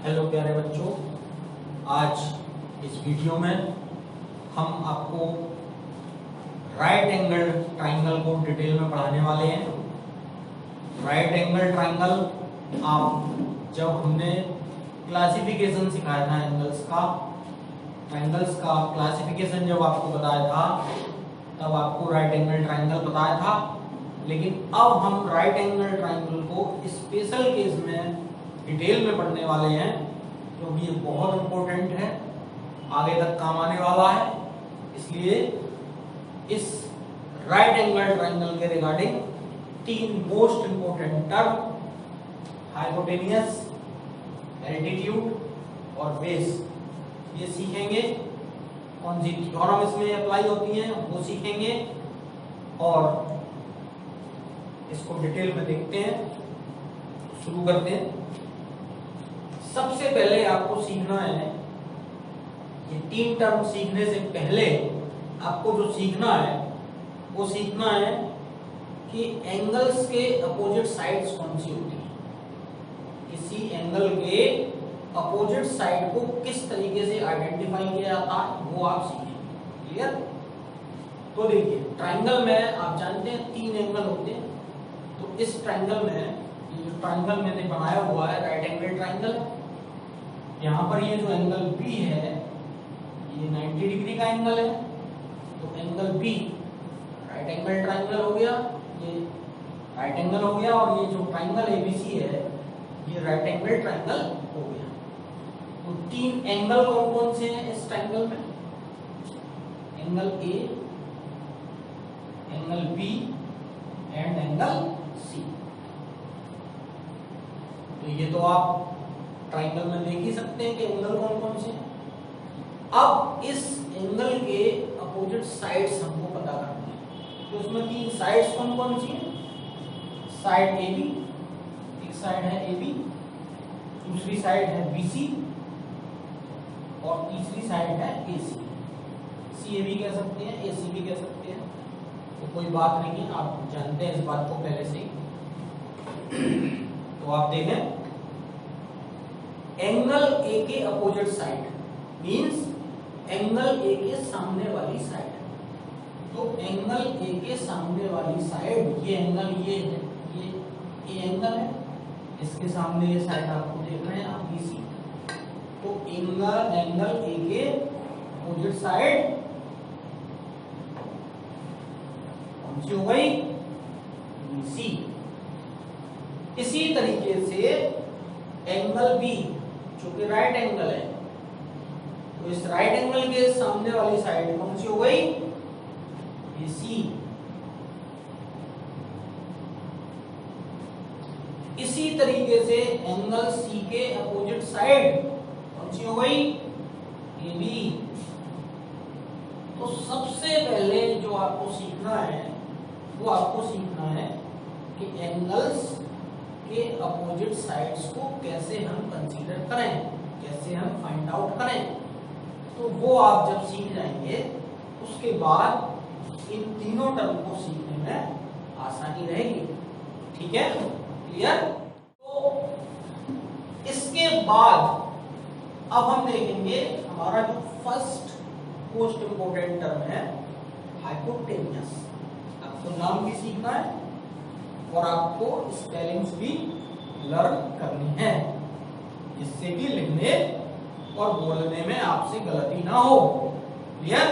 Hello प्यारे बच्चों, आज इस वीडियो में हम आपको राइट एंगल ट्राइंगल को डिटेल में पढ़ाने वाले हैं। राइट एंगल ट्राइंगल जब हमने क्लासिफिकेशन सिखाया था ट्राइंगल्स का क्लासिफिकेशन जब आपको बताया था तब आपको राइट एंगल ट्राइंगल बताया था। लेकिन अब हम राइट एंगल ट्राइंगल को स्पेशल केस में डिटेल में पढ़ने वाले हैं, क्योंकि ये बहुत इंपॉर्टेंट है, आगे तक काम आने वाला है। इसलिए इस राइट एंगल ट्राइंगल के regarding 3 most important term, hypotenuse, altitude और बेस, ये सीखेंगे। कौन सी थ्योरम इसमें अप्लाई होती है वो सीखेंगे और इसको डिटेल में देखते हैं। शुरू करते हैं। सबसे पहले आपको सीखना है, ये 3 टर्म सीखने से पहले आपको जो सीखना है वो सीखना है कि एंगल्स के अपोजिट साइड्स कौन सी होती है। किसी एंगल के अपोजिट साइड को किस तरीके से आइडेंटिफाई किया जाता है वो आप सीखेंगे। क्लियर? तो देखिए, ट्राइंगल में आप जानते हैं 3 एंगल होते हैं। तो इस ट्राइंगल में, ये जो ट्राइंगल मैंने बनाया हुआ है राइट एंगल ट्राइंगल, यहाँ पर ये जो एंगल बी है ये 90 डिग्री का एंगल है। तो angle B right angle triangle हो गया, ये राइट एंगल हो गया, और ये जो ट्राइंगल एबीसी है ये राइट एंगल ट्राइंगल हो गया। तो 3 एंगल कौन कौन से हैं इस ट्राइंगल में? Angle A, angle B and angle C. तो ये तो आप ट्राइंगल में देख ही सकते हैं कि एंगल कौन कौन से हैं। अब इस एंगल के अपोजिट साइड्स हमको पता करनी है। तो उसमें 3 साइड्स कौन कौन सी हैं? साइड ए बी, एक साइड है ए बी, दूसरी साइड है बी सी और तीसरी साइड है ए सी। सी ए बी कह सकते हैं, ए सी भी कह सकते हैं, तो कोई बात नहीं है, आप जानते हैं इस बात को पहले से ही। तो आप देखें, एंगल ए के opposite side means angle A के सामने वाली साइड। तो एंगल ए के सामने वाली साइड, ये एंगल ये है, ये एंगल है, इसके सामने ये साइड आपको देख रहे हैं आप बीसी। तो एंगल ए के अपोजिट साइड कौन सी हो गई? बीसी। इसी तरीके से एंगल बी जो कि राइट एंगल है, तो इस राइट एंगल के सामने वाली साइड कौन सी हो गई? एसी। इसी तरीके से एंगल सी के अपोजिट साइड कौन सी हो गई? एबी। तो सबसे पहले जो आपको सीखना है वो आपको सीखना है कि एंगल्स के अपोजिट साइड्स को कैसे हम कंसीडर करें, कैसे हम फाइंड आउट करें। तो वो आप जब सीख जाएंगे उसके बाद इन तीनों टर्म को सीखने में आसानी रहेगी। ठीक है? क्लियर? तो इसके बाद अब हम देखेंगे हमारा जो फर्स्ट मोस्ट इंपोर्टेंट टर्म है हाइपोटेनियस। आपको नाम भी सीखना है और आपको स्पेलिंग्स भी लर्न करनी है, जिससे कि लिखने और बोलने में आपसे गलती ना हो। क्लियर?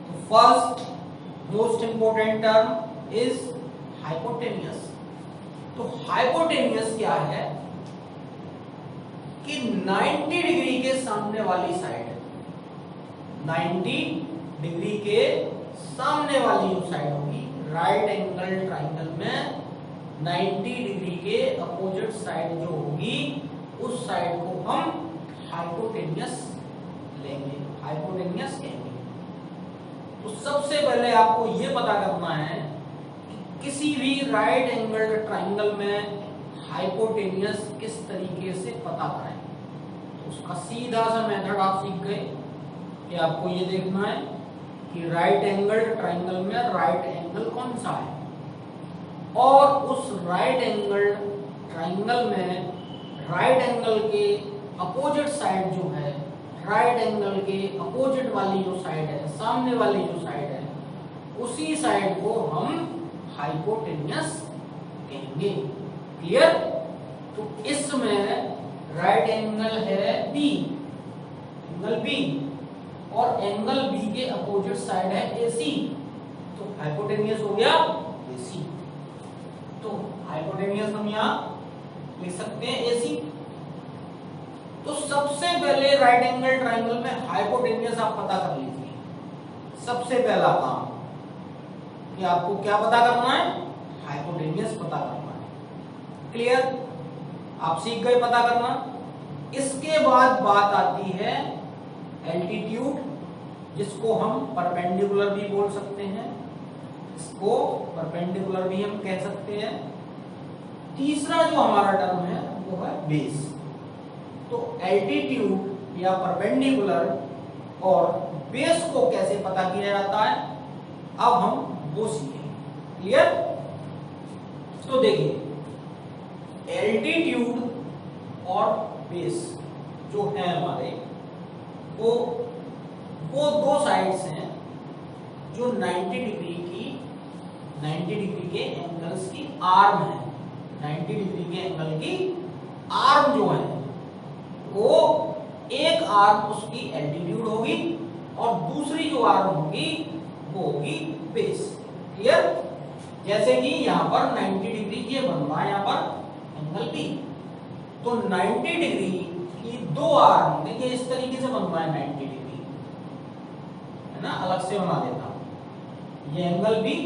तो first most important term is hypotenuse. तो हाइपोटेनियस क्या है कि 90 डिग्री के सामने वाली साइड, 90 डिग्री के सामने वाली जो साइड होगी राइट एंगल ट्राइंगल में, 90 डिग्री के अपोजिट साइड जो होगी उस साइड को हम हाइपोटेनियस लेंगे, हाइपोटेनियस कहेंगे। तो सबसे पहले आपको यह पता करना है कि किसी भी राइट एंगल ट्राइंगल में हाइपोटेनियस किस तरीके से पता करें। तो उसका सीधा सा मेथड आप सीख गए कि आपको ये देखना है कि राइट एंगल ट्राइंगल में राइट एंगल कौन सा है, और उस राइट एंगल ट्राइंगल में राइट एंगल के अपोजिट साइड जो है, राइट एंगल के अपोजिट वाली जो साइड है, सामने वाली जो साइड है, उसी साइड को हम हाइपोटेनियस कहेंगे। क्लियर? तो इसमें राइट एंगल है बी, एंगल बी, और एंगल बी के अपोजिट साइड है एसी, तो हाइपोटेनियस हो गया एसी। तो हाइपोटेनियस हम यहां लिख सकते हैं एसी। तो सबसे पहले राइट एंगल ट्रायंगल में हाइपोटेनियस आप पता कर लीजिए। सबसे पहला काम कि आपको क्या पता करना है? हाइपोटेनियस पता करना है। क्लियर? आप सीख गए पता करना। इसके बाद बात आती है एल्टीट्यूड, जिसको हम परपेंडिकुलर भी बोल सकते हैं, इसको परपेंडिकुलर भी हम कह सकते हैं। तीसरा जो हमारा टर्म है वो है बेस। तो एल्टीट्यूड या परपेंडिकुलर और बेस को कैसे पता किया जाता है, अब हम वो सीखेंगे। क्लियर? तो देखिए, एल्टीट्यूड और बेस जो है हमारे, वो दो साइड्स हैं जो 90 डिग्री के एंगल्स की आर्म है। 90 डिग्री के एंगल की आर्म जो है, वो एक आर्म उसकी एल्टीट्यूड होगी और दूसरी जो आर्म होगी वो होगी बेस। क्लियर? जैसे कि यहाँ पर 90 डिग्री ये बन रहा है, यहाँ पर एंगल बी, तो 90 डिग्री की दो आर्म, देखिए इस तरीके से बन रहा है 90 डिग्री, है ना, अलग से बना देता हूं। ये एंगल बी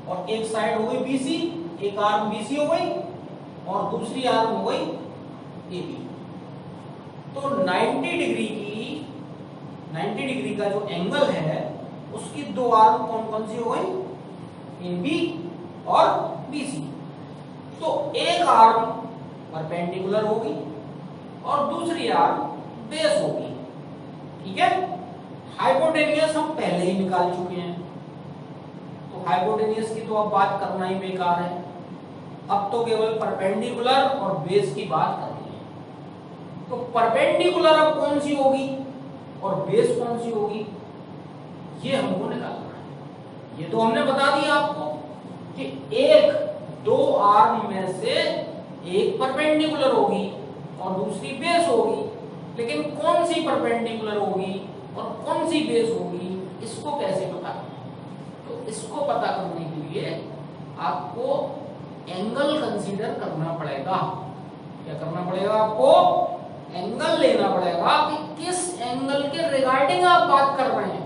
और एक साइड हो गई बीसी, एक आर्म बीसी हो गई और दूसरी आर्म हो गई एबी। तो 90 डिग्री का जो एंगल है उसकी दो आर्म कौन कौन सी हो गई? एबी और बीसी। तो एक आर्म परपेंडिकुलर होगी और दूसरी आर्म बेस होगी। ठीक है? हाइपोटेनियस हम पहले ही निकाल चुके हैं, तो हाइपोटेनियस की तो अब बात करना ही बेकार है। अब तो केवल परपेंडिकुलर और बेस की बात करनी है। तो परपेंडिकुलर अब कौन सी होगी और बेस कौन सी होगी, ये हमको निकालना है। ये तो हमने बता दिया आपको कि एक दो आर्म में से एक परपेंडिकुलर होगी और दूसरी बेस होगी, लेकिन कौन सी परपेंडिकुलर होगी और कौन सी बेस होगी, इसको कैसे पता करना? तो इसको पता करने के लिए आपको एंगल कंसीडर करना पड़ेगा। क्या करना पड़ेगा? आपको एंगल लेना पड़ेगा कि किस एंगल के रिगार्डिंग आप बात कर रहे हैं,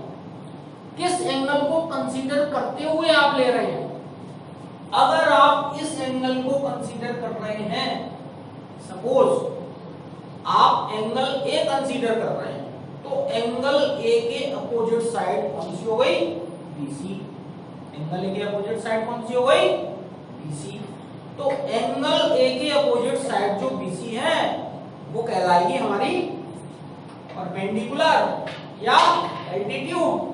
किस एंगल को कंसीडर करते हुए आप ले रहे हैं। अगर आप इस एंगल को कंसीडर कर रहे हैं, सपोज आप एंगल ए कंसीडर कर रहे हैं, तो एंगल ए के अपोजिट साइड कौन सी हो गई? बीसी। एंगल ए के अपोजिट साइड कौन सी हो गई? बीसी। तो एंगल ए के अपोजिट साइड जो बीसी है वो कहलाएगी हमारी परपेंडिकुलर या एल्टीट्यूड।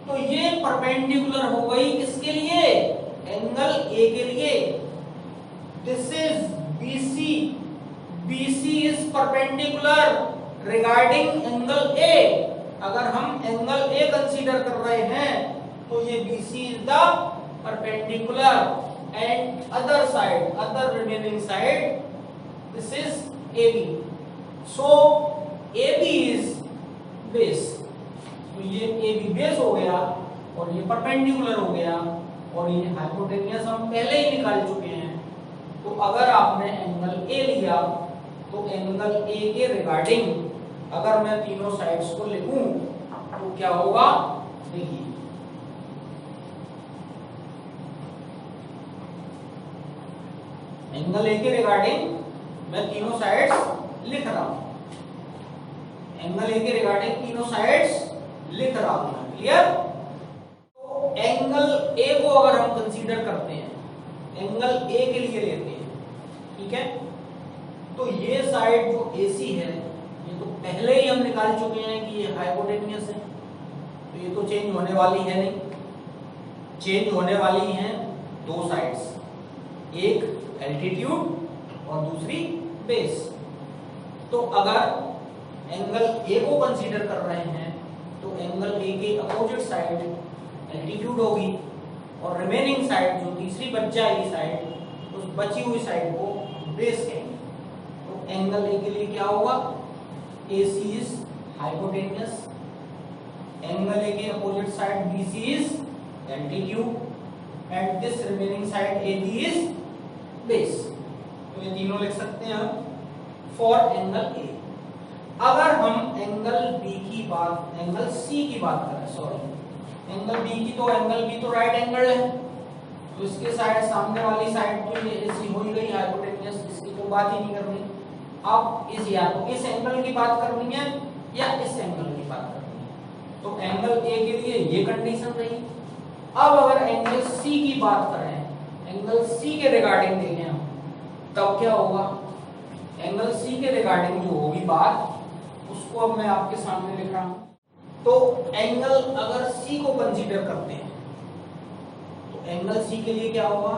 तो ये परपेंडिकुलर हो गई किसके लिए? एंगल ए के लिए। This is BC. BC is perpendicular regarding angle A. अगर हम एंगल ए कंसीडर कर रहे हैं तो ये BC is the perpendicular and other side, other remaining side, this is AB. So AB is base. तो ये AB base हो गया और ये परपेंडिकुलर हो गया और ये हाइपोटेनियस हम पहले ही निकाल चुके हैं। तो अगर आपने एंगल A लिया तो एंगल A के रिगार्डिंग अगर मैं तीनों साइड्स को लिखूं तो क्या होगा? देखिए, एंगल ए के रिगार्डिंग मैं तीनों साइड्स लिख रहा हूं। एंगल ए के रिगार्डिंग तीनों साइड्स लिख रहा हूं। क्लियर? तो एंगल ए को अगर हम कंसीडर करते हैं, एंगल ए के लिए लेते हैं, ठीक है, तो ये साइड जो एसी है ये तो पहले ही हम निकाल चुके हैं कि ये हाइपोटेनियस है, तो ये तो चेंज होने वाली है नहीं। चेंज होने वाली हैं दो साइड्स, एक एल्टीट्यूड और दूसरी बेस। तो अगर एंगल ए को कंसीडर कर रहे हैं तो एंगल ए के अपोजिट साइड एल्टीट्यूड होगी और रिमेनिंग साइड जो तीसरी बच जाएगी साइड, उस बची हुई साइड को बेस कहेंगे। तो एंगल ए के लिए क्या होगा, AC is hypotenuse, angle A के opposite side BC is altitude and this remaining side AB is base. तो ये तीनों लिख सकते हैं हम फॉर एंगल ए। अगर हम एंगल C की बात करें, सॉरी एंगल B की, तो एंगल B तो राइट एंगल है, तो इसके साइड सामने वाली साइड तो ये AC हो ही गई हाइपोटेन्यूस, इसकी तो बात ही नहीं करनी। अब इस या तो इस एंगल की बात करनी है या इस एंगल की बात करनी है। तो एंगल A के लिए ये कंडीशन रही। अब अगर एंगल C की बात करें, एंगल C के रिगार्डिंग देखें हम, तब क्या होगा, एंगल C के रिगार्डिंग जो होगी बात, उसको अब मैं आपके सामने लिख रहा हूं। तो एंगल अगर C को कंसीडर करते हैं तो एंगल C के लिए क्या होगा,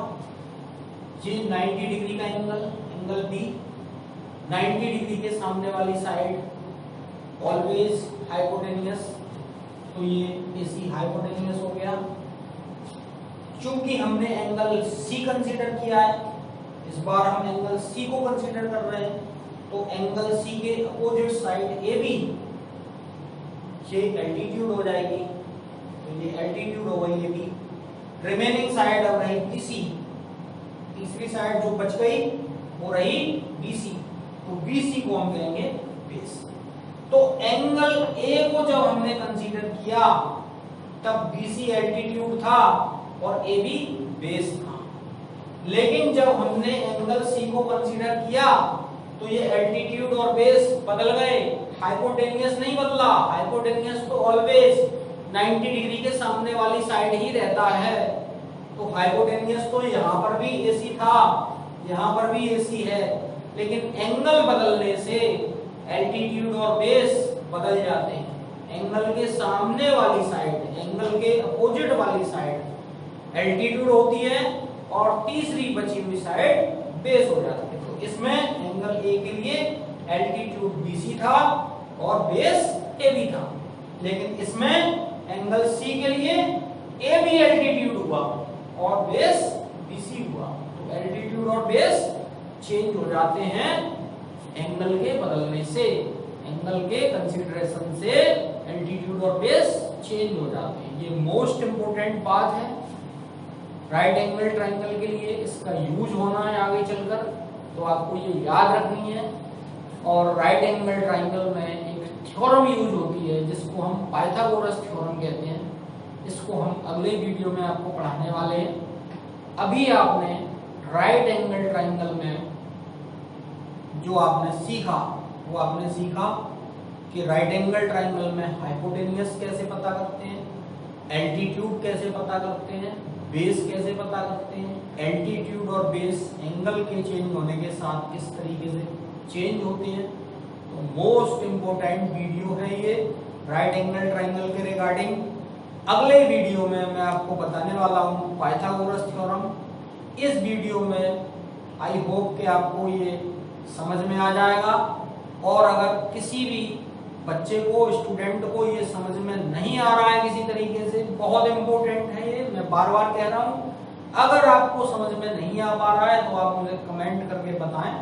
ये 90 डिग्री का एंगल B, 90 डिग्री के सामने वाली साइड ऑलवेज हाइपोटेन्यूस, तो ये AC हाइपोटेन्यूस हो गया। चूंकि हमने एंगल C कंसीडर किया है, इस बार हम एंगल C को कंसीडर कर रहे हैं, तो एंगल C के अपोजिट साइड AB ये एल्टीट्यूड हो जाएगी, तो ये एल्टीट्यूड हो गई AB। रिमेनिंग साइड अब रही BC, तीसरी साइड जो बच गई वो रही BC, तो BC को हम कहेंगे बेस। तो एंगल A को जब हमने कंसीडर किया तब BC एल्टीट्यूड था और AB बेस था, लेकिन जब हमने एंगल C को कंसीडर किया तो ये एल्टीट्यूड और बेस बदल गए, हाइपोटेन्यूस नहीं बदला। हाइपोटेन्यूस तो ऑलवेज 90 डिग्री के सामने वाली साइड ही रहता है, तो हाइपोटेन्यूस तो यहाँ पर भी AC था, यहाँ पर भी AC है, लेकिन एंगल बदलने से एल्टीट्यूड और बेस बदल जाते हैं। एंगल के सामने वाली साइड, एंगल के अपोजिट वाली साइड एल्टीट्यूड होती है और तीसरी बची हुई साइड बेस हो जाती है। तो इसमें एंगल A के लिए एल्टीट्यूड BC था और बेस AB था, लेकिन इसमें एंगल C के लिए AB एल्टीट्यूड हुआ और बेस BC हुआ। तो एल्टीट्यूड और बेस चेंज हो जाते हैं एंगल के बदलने से, एंगल के कंसीडरेशन से एल्टीट्यूड और बेस चेंज हो जाते हैं। ये मोस्ट इंपोर्टेंट बात है राइट एंगल ट्रायंगल के लिए, इसका यूज होना है आगे चलकर, तो आपको ये याद रखनी है। और राइट एंगल ट्रायंगल में एक थ्योरम यूज होती है जिसको हम पाइथागोरस थ्योरम कहते हैं, इसको हम अगले वीडियो में आपको पढ़ाने वाले हैं। अभी आपने राइट एंगल ट्रायंगल में जो आपने सीखा वो आपने सीखा कि राइट एंगल ट्रायंगल में हाइपोटेन्यूस कैसे पता करते हैं, एल्टीट्यूड कैसे पता करते हैं, बेस कैसे पता करते हैं, एल्टीट्यूड और बेस एंगल के चेंज होने के साथ किस तरीके से चेंज होते हैं। तो मोस्ट इंपोर्टेंट वीडियो है ये राइट एंगल ट्रायंगल के रिगार्डिंग। अगले वीडियो में मैं आपको बताने वाला हूँ पाइथागोरस थ्योरम। इस वीडियो में आई होप कि आपको ये समझ में आ जाएगा, और अगर किसी भी बच्चे को, स्टूडेंट को ये समझ में नहीं आ रहा है किसी तरीके से, बहुत इंपॉर्टेंट है ये, मैं बार बार कह रहा हूँ, अगर आपको समझ में नहीं आ पा रहा है तो आप मुझे कमेंट करके बताएं,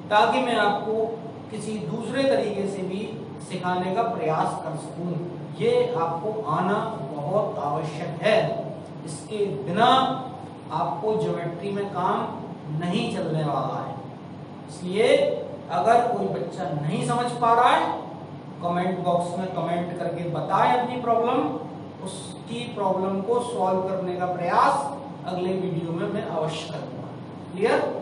ताकि मैं आपको किसी दूसरे तरीके से भी सिखाने का प्रयास कर सकूं। ये आपको आना बहुत आवश्यक है, इसके बिना आपको ज्योमेट्री में काम नहीं चलने वाला है। इसलिए अगर कोई बच्चा नहीं समझ पा रहा है, कमेंट बॉक्स में कमेंट करके बताए अपनी प्रॉब्लम, उसकी प्रॉब्लम को सॉल्व करने का प्रयास अगले वीडियो में मैं अवश्य करूंगा। क्लियर?